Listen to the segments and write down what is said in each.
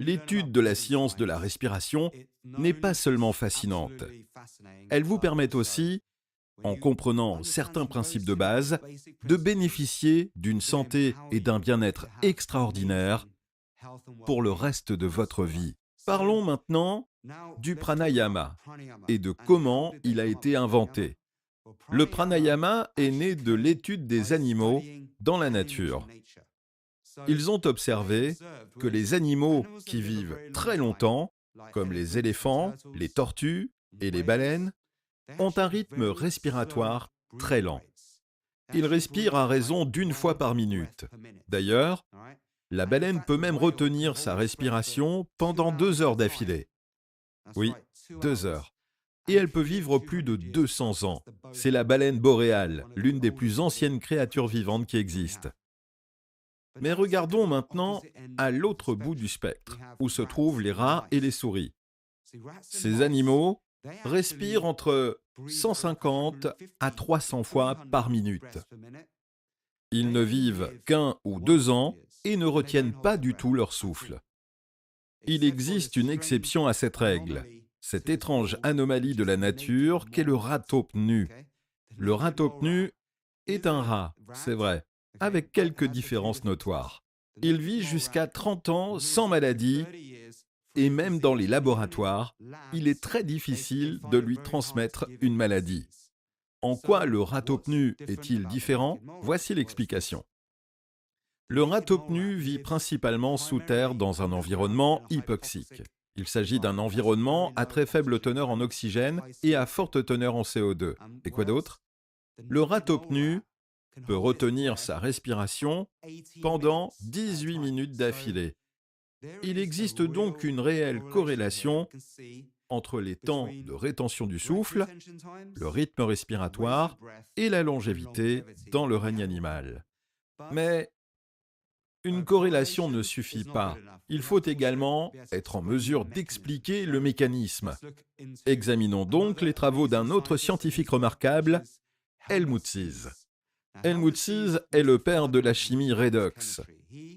L'étude de la science de la respiration n'est pas seulement fascinante. Elle vous permet aussi, en comprenant certains principes de base, de bénéficier d'une santé et d'un bien-être extraordinaires pour le reste de votre vie. Parlons maintenant du pranayama et de comment il a été inventé. Le pranayama est né de l'étude des animaux dans la nature. Ils ont observé que les animaux qui vivent très longtemps, comme les éléphants, les tortues et les baleines, ont un rythme respiratoire très lent. Ils respirent à raison d'une fois par minute. D'ailleurs, la baleine peut même retenir sa respiration pendant 2 heures d'affilée. Oui, 2 heures. Et elle peut vivre plus de 200 ans. C'est la baleine boréale, l'une des plus anciennes créatures vivantes qui existent. Mais regardons maintenant à l'autre bout du spectre, où se trouvent les rats et les souris. Ces animaux respirent entre 150 à 300 fois par minute. Ils ne vivent qu'1 ou 2 ans et ne retiennent pas du tout leur souffle. Il existe une exception à cette règle, cette étrange anomalie de la nature qu'est le ratopnu. Le ratopnu est un rat, c'est vrai, avec quelques différences notoires. Il vit jusqu'à 30 ans sans maladie et même dans les laboratoires, il est très difficile de lui transmettre une maladie. En quoi le ratopnu est-il différent? Voici l'explication. Le ratopnu vit principalement sous terre dans un environnement hypoxique. Il s'agit d'un environnement à très faible teneur en oxygène et à forte teneur en CO2. Et quoi d'autre? Le ratopnu peut retenir sa respiration pendant 18 minutes d'affilée. Il existe donc une réelle corrélation entre les temps de rétention du souffle, le rythme respiratoire et la longévité dans le règne animal. Mais une corrélation ne suffit pas. Il faut également être en mesure d'expliquer le mécanisme. Examinons donc les travaux d'un autre scientifique remarquable, Helmut Zise. Helmut Zise est le père de la chimie redox.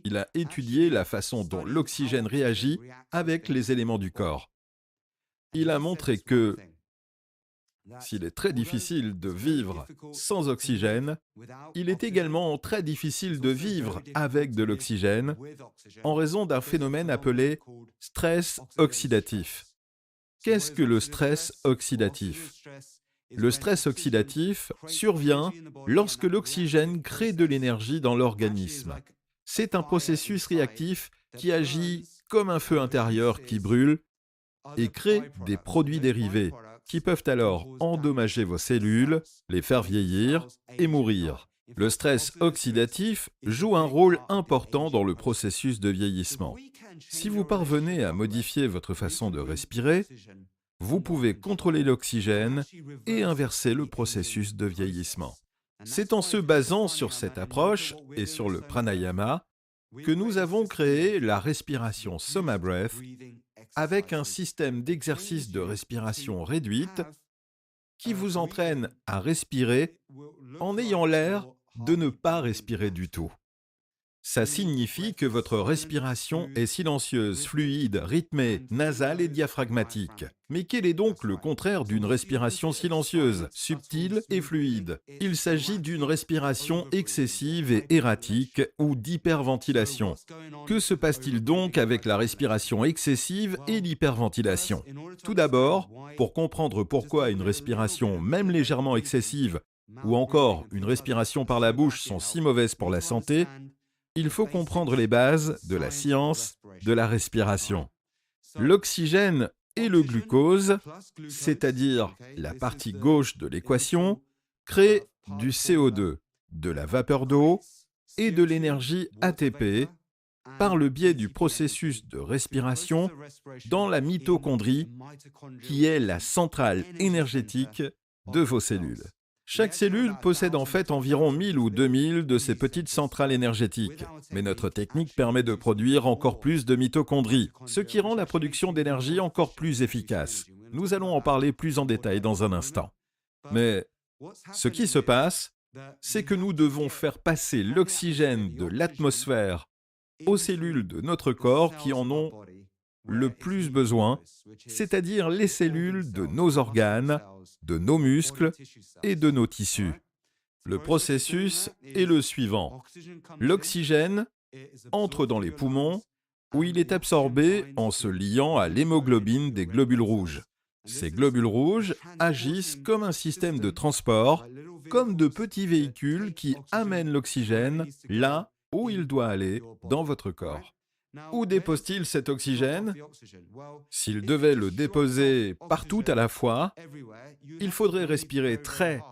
Il a étudié la façon dont l'oxygène réagit avec les éléments du corps. Il a montré que, s'il est très difficile de vivre sans oxygène, il est également très difficile de vivre avec de l'oxygène en raison d'un phénomène appelé stress oxydatif. Qu'est-ce que le stress oxydatif? Le stress oxydatif survient lorsque l'oxygène crée de l'énergie dans l'organisme. C'est un processus réactif qui agit comme un feu intérieur qui brûle et crée des produits dérivés qui peuvent alors endommager vos cellules, les faire vieillir et mourir. Le stress oxydatif joue un rôle important dans le processus de vieillissement. Si vous parvenez à modifier votre façon de respirer, vous pouvez contrôler l'oxygène et inverser le processus de vieillissement. C'est en se basant sur cette approche et sur le pranayama que nous avons créé la respiration Soma Breath avec un système d'exercice de respiration réduite qui vous entraîne à respirer en ayant l'air de ne pas respirer du tout. Ça signifie que votre respiration est silencieuse, fluide, rythmée, nasale et diaphragmatique. Mais quel est donc le contraire d'une respiration silencieuse, subtile et fluide? Il s'agit d'une respiration excessive et erratique ou d'hyperventilation. Que se passe-t-il donc avec la respiration excessive et l'hyperventilation? Tout d'abord, pour comprendre pourquoi une respiration, même légèrement excessive, ou encore une respiration par la bouche sont si mauvaises pour la santé, il faut comprendre les bases de la science de la respiration. L'oxygène et le glucose, c'est-à-dire la partie gauche de l'équation, créent du CO2, de la vapeur d'eau et de l'énergie ATP par le biais du processus de respiration dans la mitochondrie, qui est la centrale énergétique de vos cellules. Chaque cellule possède en fait environ 1000 ou 2000 de ces petites centrales énergétiques. Mais notre technique permet de produire encore plus de mitochondries, ce qui rend la production d'énergie encore plus efficace. Nous allons en parler plus en détail dans un instant. Mais ce qui se passe, c'est que nous devons faire passer l'oxygène de l'atmosphère aux cellules de notre corps qui en ont le plus besoin, c'est-à-dire les cellules de nos organes, de nos muscles et de nos tissus. Le processus est le suivant. L'oxygène entre dans les poumons où il est absorbé en se liant à l'hémoglobine des globules rouges. Ces globules rouges agissent comme un système de transport, comme de petits véhicules qui amènent l'oxygène là où il doit aller dans votre corps. Où dépose-t-il cet oxygène? S'il devait le déposer partout à la fois, il faudrait respirer très,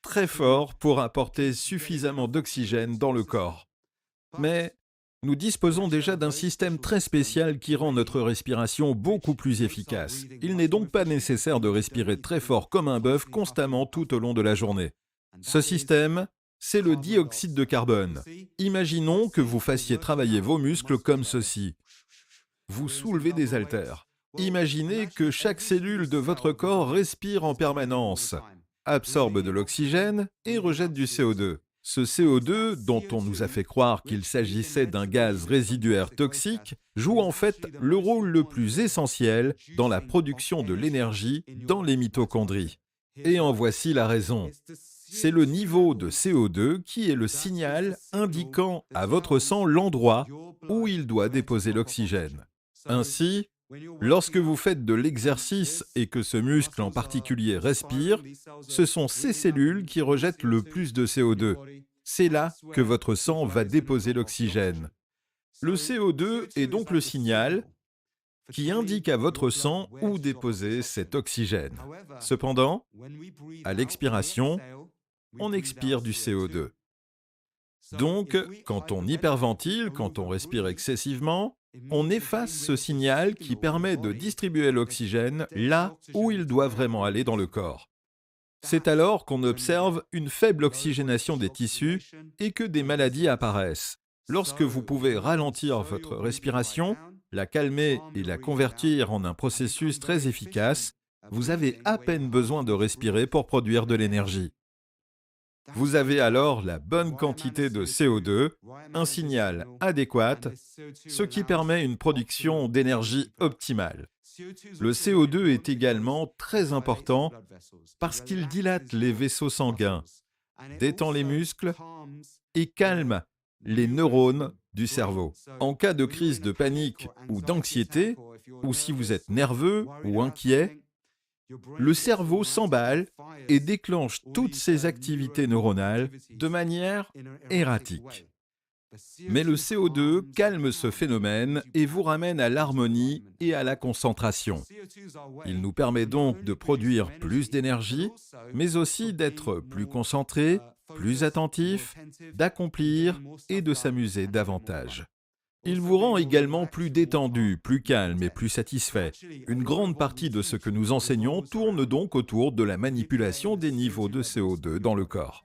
très fort pour apporter suffisamment d'oxygène dans le corps. Mais nous disposons déjà d'un système très spécial qui rend notre respiration beaucoup plus efficace. Il n'est donc pas nécessaire de respirer très fort comme un bœuf constamment tout au long de la journée. Ce système, c'est le dioxyde de carbone. Imaginons que vous fassiez travailler vos muscles comme ceci. Vous soulevez des haltères. Imaginez que chaque cellule de votre corps respire en permanence, absorbe de l'oxygène et rejette du CO2. Ce CO2, dont on nous a fait croire qu'il s'agissait d'un gaz résiduaire toxique, joue en fait le rôle le plus essentiel dans la production de l'énergie dans les mitochondries. Et en voici la raison. C'est le niveau de CO2 qui est le signal indiquant à votre sang l'endroit où il doit déposer l'oxygène. Ainsi, lorsque vous faites de l'exercice et que ce muscle en particulier respire, ce sont ces cellules qui rejettent le plus de CO2. C'est là que votre sang va déposer l'oxygène. Le CO2 est donc le signal qui indique à votre sang où déposer cet oxygène. Cependant, à l'expiration, on expire du CO2. Donc, quand on hyperventile, quand on respire excessivement, on efface ce signal qui permet de distribuer l'oxygène là où il doit vraiment aller dans le corps. C'est alors qu'on observe une faible oxygénation des tissus et que des maladies apparaissent. Lorsque vous pouvez ralentir votre respiration, la calmer et la convertir en un processus très efficace, vous avez à peine besoin de respirer pour produire de l'énergie. Vous avez alors la bonne quantité de CO2, un signal adéquat, ce qui permet une production d'énergie optimale. Le CO2 est également très important parce qu'il dilate les vaisseaux sanguins, détend les muscles et calme les neurones du cerveau. En cas de crise de panique ou d'anxiété, ou si vous êtes nerveux ou inquiet, le cerveau s'emballe et déclenche toutes ses activités neuronales de manière erratique. Mais le CO2 calme ce phénomène et vous ramène à l'harmonie et à la concentration. Il nous permet donc de produire plus d'énergie, mais aussi d'être plus concentré, plus attentif, d'accomplir et de s'amuser davantage. Il vous rend également plus détendu, plus calme et plus satisfait. Une grande partie de ce que nous enseignons tourne donc autour de la manipulation des niveaux de CO2 dans le corps.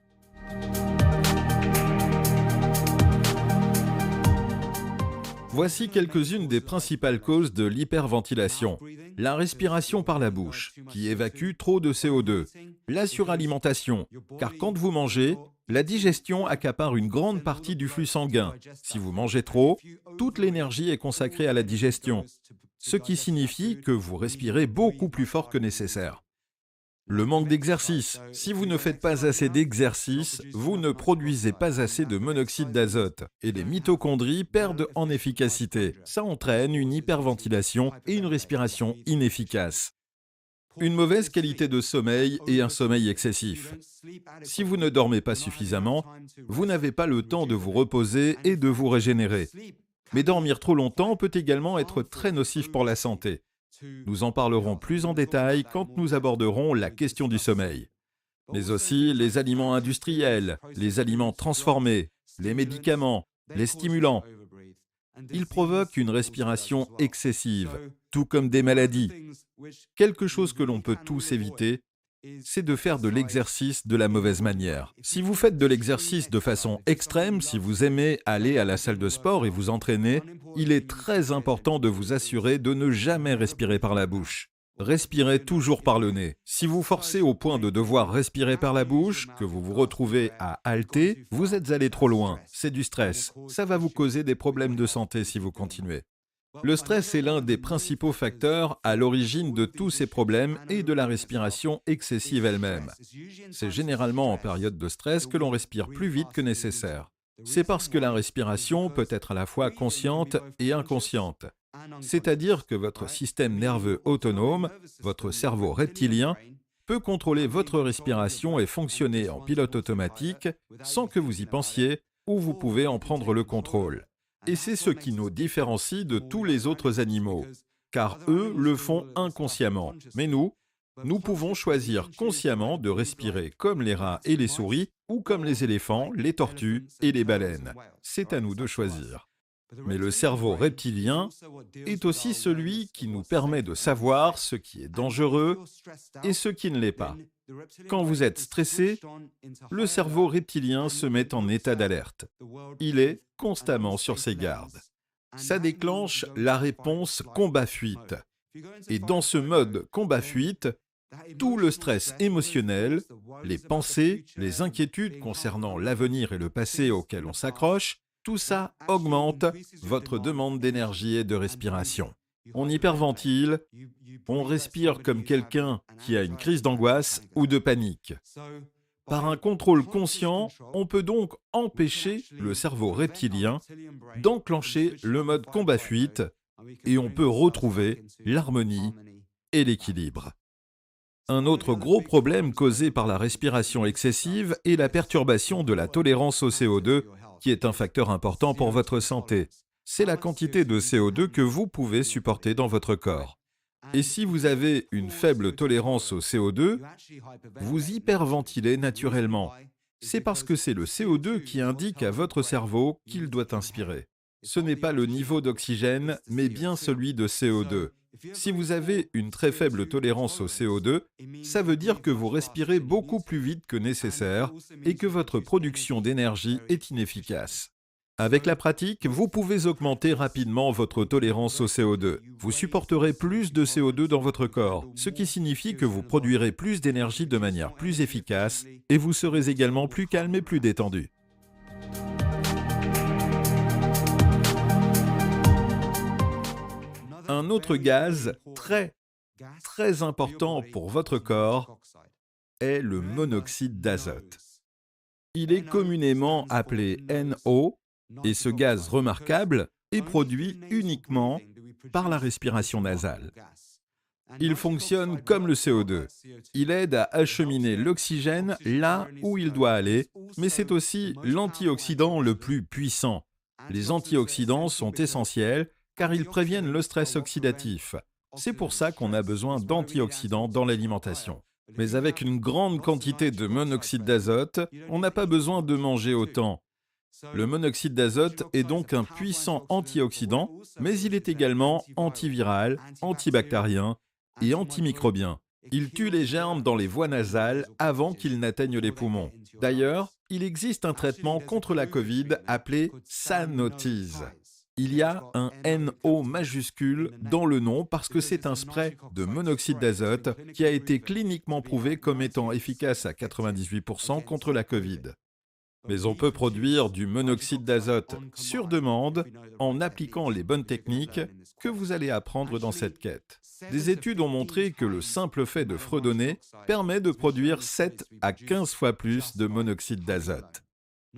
Voici quelques-unes des principales causes de l'hyperventilation. La respiration par la bouche, qui évacue trop de CO2. La suralimentation, car quand vous mangez, la digestion accapare une grande partie du flux sanguin. Si vous mangez trop, toute l'énergie est consacrée à la digestion, ce qui signifie que vous respirez beaucoup plus fort que nécessaire. Le manque d'exercice. Si vous ne faites pas assez d'exercice, vous ne produisez pas assez de monoxyde d'azote et les mitochondries perdent en efficacité. Ça entraîne une hyperventilation et une respiration inefficace. Une mauvaise qualité de sommeil et un sommeil excessif. Si vous ne dormez pas suffisamment, vous n'avez pas le temps de vous reposer et de vous régénérer. Mais dormir trop longtemps peut également être très nocif pour la santé. Nous en parlerons plus en détail quand nous aborderons la question du sommeil. Mais aussi les aliments industriels, les aliments transformés, les médicaments, les stimulants. Ils provoquent une respiration excessive, tout comme des maladies. Quelque chose que l'on peut tous éviter, c'est de faire de l'exercice de la mauvaise manière. Si vous faites de l'exercice de façon extrême, si vous aimez aller à la salle de sport et vous entraîner, il est très important de vous assurer de ne jamais respirer par la bouche. Respirez toujours par le nez. Si vous forcez au point de devoir respirer par la bouche, que vous vous retrouvez à halter, vous êtes allé trop loin. C'est du stress. Ça va vous causer des problèmes de santé si vous continuez. Le stress est l'un des principaux facteurs à l'origine de tous ces problèmes et de la respiration excessive elle-même. C'est généralement en période de stress que l'on respire plus vite que nécessaire. C'est parce que la respiration peut être à la fois consciente et inconsciente. C'est-à-dire que votre système nerveux autonome, votre cerveau reptilien, peut contrôler votre respiration et fonctionner en pilote automatique sans que vous y pensiez ou vous pouvez en prendre le contrôle. Et c'est ce qui nous différencie de tous les autres animaux, car eux le font inconsciemment. Mais nous pouvons choisir consciemment de respirer comme les rats et les souris, ou comme les éléphants, les tortues et les baleines. C'est à nous de choisir. Mais le cerveau reptilien est aussi celui qui nous permet de savoir ce qui est dangereux et ce qui ne l'est pas. Quand vous êtes stressé, le cerveau reptilien se met en état d'alerte. Il est constamment sur ses gardes. Ça déclenche la réponse combat-fuite. Et dans ce mode combat-fuite, tout le stress émotionnel, les pensées, les inquiétudes concernant l'avenir et le passé auxquels on s'accroche, tout ça augmente votre demande d'énergie et de respiration. On hyperventile, on respire comme quelqu'un qui a une crise d'angoisse ou de panique. Par un contrôle conscient, on peut donc empêcher le cerveau reptilien d'enclencher le mode combat-fuite et on peut retrouver l'harmonie et l'équilibre. Un autre gros problème causé par la respiration excessive est la perturbation de la tolérance au CO2, qui est un facteur important pour votre santé. C'est la quantité de CO2 que vous pouvez supporter dans votre corps. Et si vous avez une faible tolérance au CO2, vous hyperventilez naturellement. C'est parce que c'est le CO2 qui indique à votre cerveau qu'il doit inspirer. Ce n'est pas le niveau d'oxygène, mais bien celui de CO2. Si vous avez une très faible tolérance au CO2, ça veut dire que vous respirez beaucoup plus vite que nécessaire et que votre production d'énergie est inefficace. Avec la pratique, vous pouvez augmenter rapidement votre tolérance au CO2. Vous supporterez plus de CO2 dans votre corps, ce qui signifie que vous produirez plus d'énergie de manière plus efficace et vous serez également plus calme et plus détendu. Un autre gaz très important pour votre corps est le monoxyde d'azote. Il est communément appelé NO et ce gaz remarquable est produit uniquement par la respiration nasale. Il fonctionne comme le CO2. Il aide à acheminer l'oxygène là où il doit aller, mais c'est aussi l'antioxydant le plus puissant. Les antioxydants sont essentiels car ils préviennent le stress oxydatif. C'est pour ça qu'on a besoin d'antioxydants dans l'alimentation. Mais avec une grande quantité de monoxyde d'azote, on n'a pas besoin de manger autant. Le monoxyde d'azote est donc un puissant antioxydant, mais il est également antiviral, antibactérien et antimicrobien. Il tue les germes dans les voies nasales avant qu'ils n'atteignent les poumons. D'ailleurs, il existe un traitement contre la Covid appelé Sanotize. Il y a un NO majuscule dans le nom parce que c'est un spray de monoxyde d'azote qui a été cliniquement prouvé comme étant efficace à 98% contre la Covid. Mais on peut produire du monoxyde d'azote sur demande en appliquant les bonnes techniques que vous allez apprendre dans cette quête. Des études ont montré que le simple fait de fredonner permet de produire 7 à 15 fois plus de monoxyde d'azote.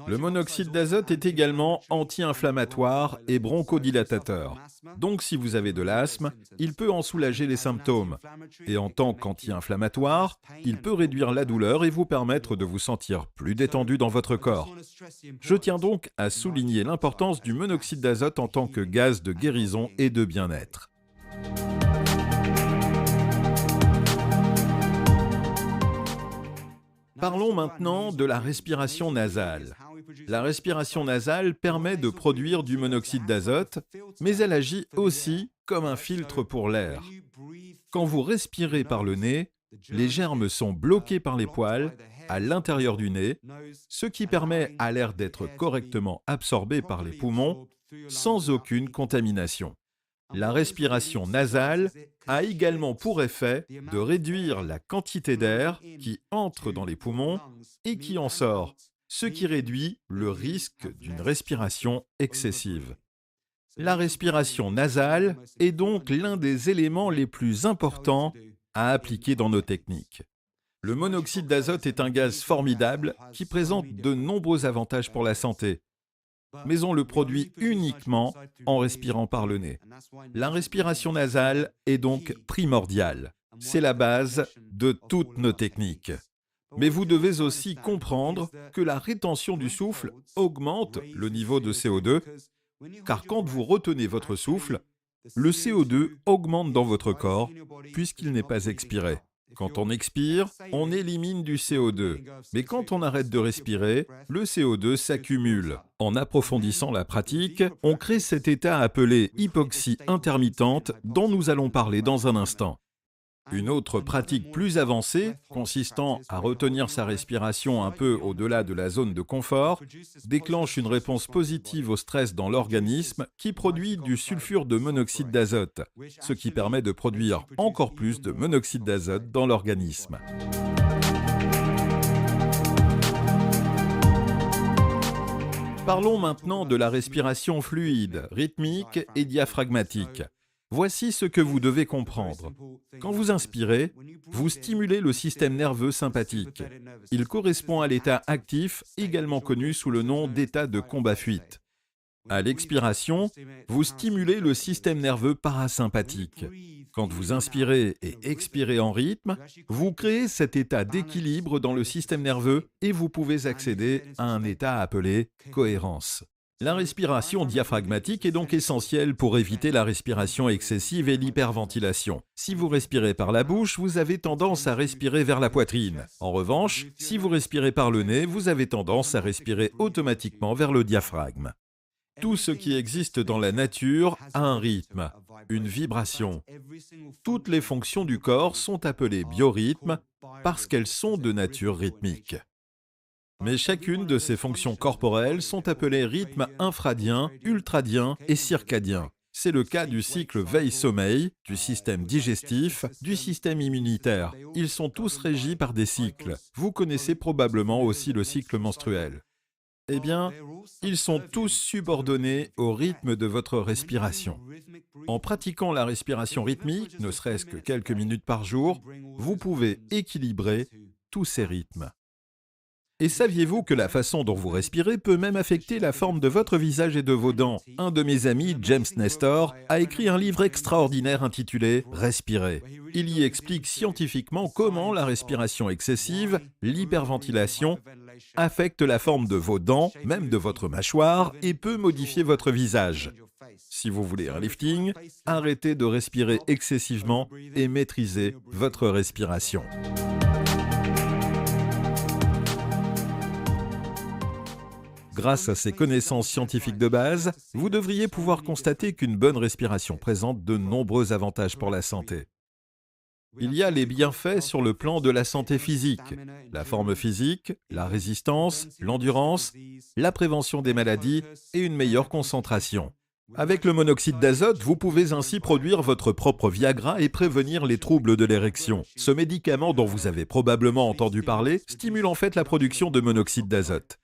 Le monoxyde d'azote est également anti-inflammatoire et bronchodilatateur. Donc si vous avez de l'asthme, il peut en soulager les symptômes. Et en tant qu'anti-inflammatoire, il peut réduire la douleur et vous permettre de vous sentir plus détendu dans votre corps. Je tiens donc à souligner l'importance du monoxyde d'azote en tant que gaz de guérison et de bien-être. Parlons maintenant de la respiration nasale. La respiration nasale permet de produire du monoxyde d'azote, mais elle agit aussi comme un filtre pour l'air. Quand vous respirez par le nez, les germes sont bloqués par les poils à l'intérieur du nez, ce qui permet à l'air d'être correctement absorbé par les poumons sans aucune contamination. La respiration nasale a également pour effet de réduire la quantité d'air qui entre dans les poumons et qui en sort, ce qui réduit le risque d'une respiration excessive. La respiration nasale est donc l'un des éléments les plus importants à appliquer dans nos techniques. Le monoxyde d'azote est un gaz formidable qui présente de nombreux avantages pour la santé, mais on le produit uniquement en respirant par le nez. La respiration nasale est donc primordiale. C'est la base de toutes nos techniques. Mais vous devez aussi comprendre que la rétention du souffle augmente le niveau de CO2, car quand vous retenez votre souffle, le CO2 augmente dans votre corps puisqu'il n'est pas expiré. Quand on expire, on élimine du CO2. Mais quand on arrête de respirer, le CO2 s'accumule. En approfondissant la pratique, on crée cet état appelé hypoxie intermittente dont nous allons parler dans un instant. Une autre pratique plus avancée, consistant à retenir sa respiration un peu au-delà de la zone de confort, déclenche une réponse positive au stress dans l'organisme qui produit du sulfure de monoxyde d'azote, ce qui permet de produire encore plus de monoxyde d'azote dans l'organisme. Parlons maintenant de la respiration fluide, rythmique et diaphragmatique. Voici ce que vous devez comprendre. Quand vous inspirez, vous stimulez le système nerveux sympathique. Il correspond à l'état actif, également connu sous le nom d'état de combat-fuite. À l'expiration, vous stimulez le système nerveux parasympathique. Quand vous inspirez et expirez en rythme, vous créez cet état d'équilibre dans le système nerveux et vous pouvez accéder à un état appelé cohérence. La respiration diaphragmatique est donc essentielle pour éviter la respiration excessive et l'hyperventilation. Si vous respirez par la bouche, vous avez tendance à respirer vers la poitrine. En revanche, si vous respirez par le nez, vous avez tendance à respirer automatiquement vers le diaphragme. Tout ce qui existe dans la nature a un rythme, une vibration. Toutes les fonctions du corps sont appelées biorhythmes parce qu'elles sont de nature rythmique. Mais chacune de ces fonctions corporelles sont appelées rythmes infradiens, ultradiens et circadiens. C'est le cas du cycle veille-sommeil, du système digestif, du système immunitaire. Ils sont tous régis par des cycles. Vous connaissez probablement aussi le cycle menstruel. Eh bien, ils sont tous subordonnés au rythme de votre respiration. En pratiquant la respiration rythmique, ne serait-ce que quelques minutes par jour, vous pouvez équilibrer tous ces rythmes. Et saviez-vous que la façon dont vous respirez peut même affecter la forme de votre visage et de vos dents? Un de mes amis, James Nestor, a écrit un livre extraordinaire intitulé « Respirer ». Il y explique scientifiquement comment la respiration excessive, l'hyperventilation, affecte la forme de vos dents, même de votre mâchoire, et peut modifier votre visage. Si vous voulez un lifting, arrêtez de respirer excessivement et maîtrisez votre respiration. Grâce à ces connaissances scientifiques de base, vous devriez pouvoir constater qu'une bonne respiration présente de nombreux avantages pour la santé. Il y a les bienfaits sur le plan de la santé physique, la forme physique, la résistance, l'endurance, la prévention des maladies et une meilleure concentration. Avec le monoxyde d'azote, vous pouvez ainsi produire votre propre Viagra et prévenir les troubles de l'érection. Ce médicament dont vous avez probablement entendu parler stimule en fait la production de monoxyde d'azote.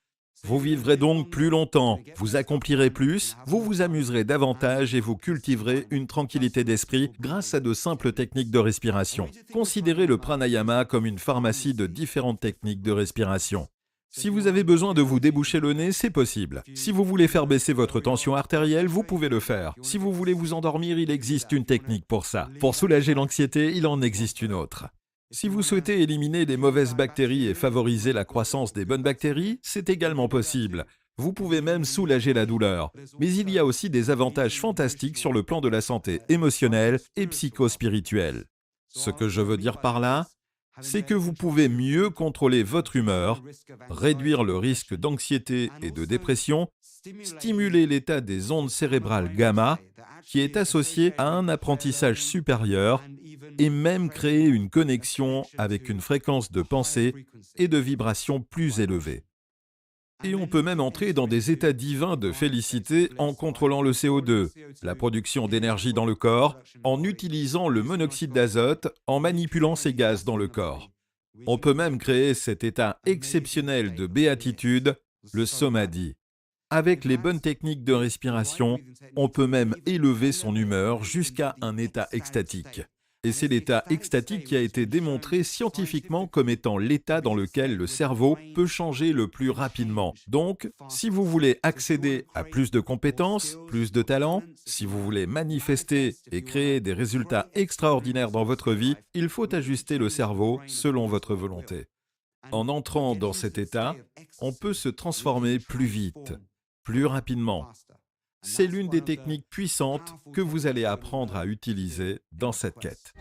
Vous vivrez donc plus longtemps, vous accomplirez plus, vous vous amuserez davantage et vous cultiverez une tranquillité d'esprit grâce à de simples techniques de respiration. Considérez le pranayama comme une pharmacie de différentes techniques de respiration. Si vous avez besoin de vous déboucher le nez, c'est possible. Si vous voulez faire baisser votre tension artérielle, vous pouvez le faire. Si vous voulez vous endormir, il existe une technique pour ça. Pour soulager l'anxiété, il en existe une autre. Si vous souhaitez éliminer les mauvaises bactéries et favoriser la croissance des bonnes bactéries, c'est également possible. Vous pouvez même soulager la douleur. Mais il y a aussi des avantages fantastiques sur le plan de la santé émotionnelle et psychospirituelle. Ce que je veux dire par là, c'est que vous pouvez mieux contrôler votre humeur, réduire le risque d'anxiété et de dépression, stimuler l'état des ondes cérébrales gamma, qui est associé à un apprentissage supérieur, et même créer une connexion avec une fréquence de pensée et de vibration plus élevée. Et on peut même entrer dans des états divins de félicité en contrôlant le CO2, la production d'énergie dans le corps, en utilisant le monoxyde d'azote, en manipulant ces gaz dans le corps. On peut même créer cet état exceptionnel de béatitude, le samadhi. Avec les bonnes techniques de respiration, on peut même élever son humeur jusqu'à un état extatique. Et c'est l'état extatique qui a été démontré scientifiquement comme étant l'état dans lequel le cerveau peut changer le plus rapidement. Donc, si vous voulez accéder à plus de compétences, plus de talents, si vous voulez manifester et créer des résultats extraordinaires dans votre vie, il faut ajuster le cerveau selon votre volonté. En entrant dans cet état, on peut se transformer plus vite, plus rapidement. C'est l'une des techniques puissantes que vous allez apprendre à utiliser dans cette quête.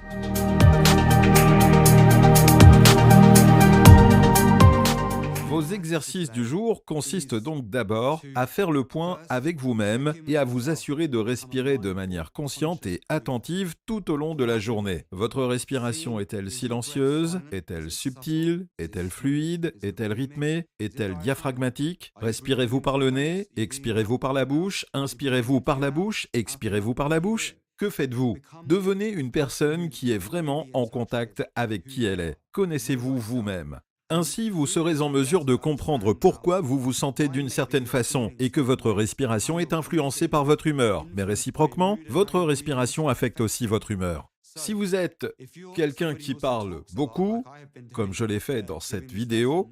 Vos exercices du jour consistent donc d'abord à faire le point avec vous-même et à vous assurer de respirer de manière consciente et attentive tout au long de la journée. Votre respiration est-elle silencieuse? Est-elle subtile? Est-elle fluide? Est-elle rythmée? Est-elle diaphragmatique? Respirez-vous par le nez? Expirez-vous par la bouche? Inspirez-vous par la bouche? Expirez-vous par la bouche? Que faites-vous? Devenez une personne qui est vraiment en contact avec qui elle est. Connaissez-vous vous-même? Ainsi, vous serez en mesure de comprendre pourquoi vous vous sentez d'une certaine façon et que votre respiration est influencée par votre humeur. Mais réciproquement, votre respiration affecte aussi votre humeur. Si vous êtes quelqu'un qui parle beaucoup, comme je l'ai fait dans cette vidéo,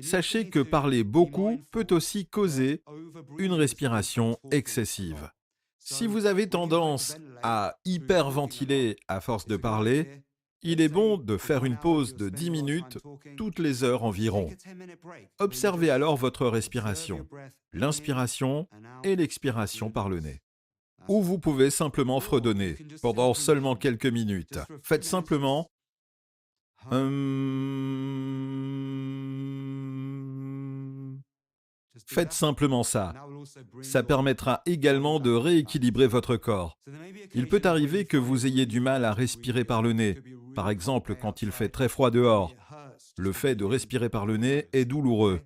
sachez que parler beaucoup peut aussi causer une respiration excessive. Si vous avez tendance à hyperventiler à force de parler, il est bon de faire une pause de 10 minutes toutes les heures environ. Observez alors votre respiration, l'inspiration et l'expiration par le nez. Ou vous pouvez simplement fredonner pendant seulement quelques minutes. Faites simplement Faites simplement ça. Ça permettra également de rééquilibrer votre corps. Il peut arriver que vous ayez du mal à respirer par le nez, par exemple quand il fait très froid dehors. Le fait de respirer par le nez est douloureux,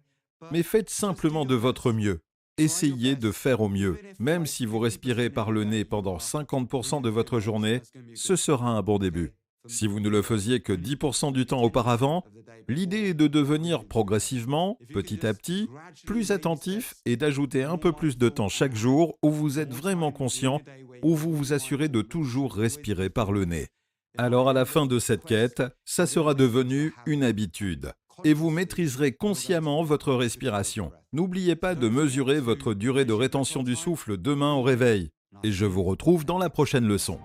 mais faites simplement de votre mieux. Essayez de faire au mieux. Même si vous respirez par le nez pendant 50% de votre journée, ce sera un bon début. Si vous ne le faisiez que 10% du temps auparavant, l'idée est de devenir progressivement, petit à petit, plus attentif et d'ajouter un peu plus de temps chaque jour où vous êtes vraiment conscient, où vous vous assurez de toujours respirer par le nez. Alors à la fin de cette quête, ça sera devenu une habitude. Et vous maîtriserez consciemment votre respiration. N'oubliez pas de mesurer votre durée de rétention du souffle demain au réveil. Et je vous retrouve dans la prochaine leçon.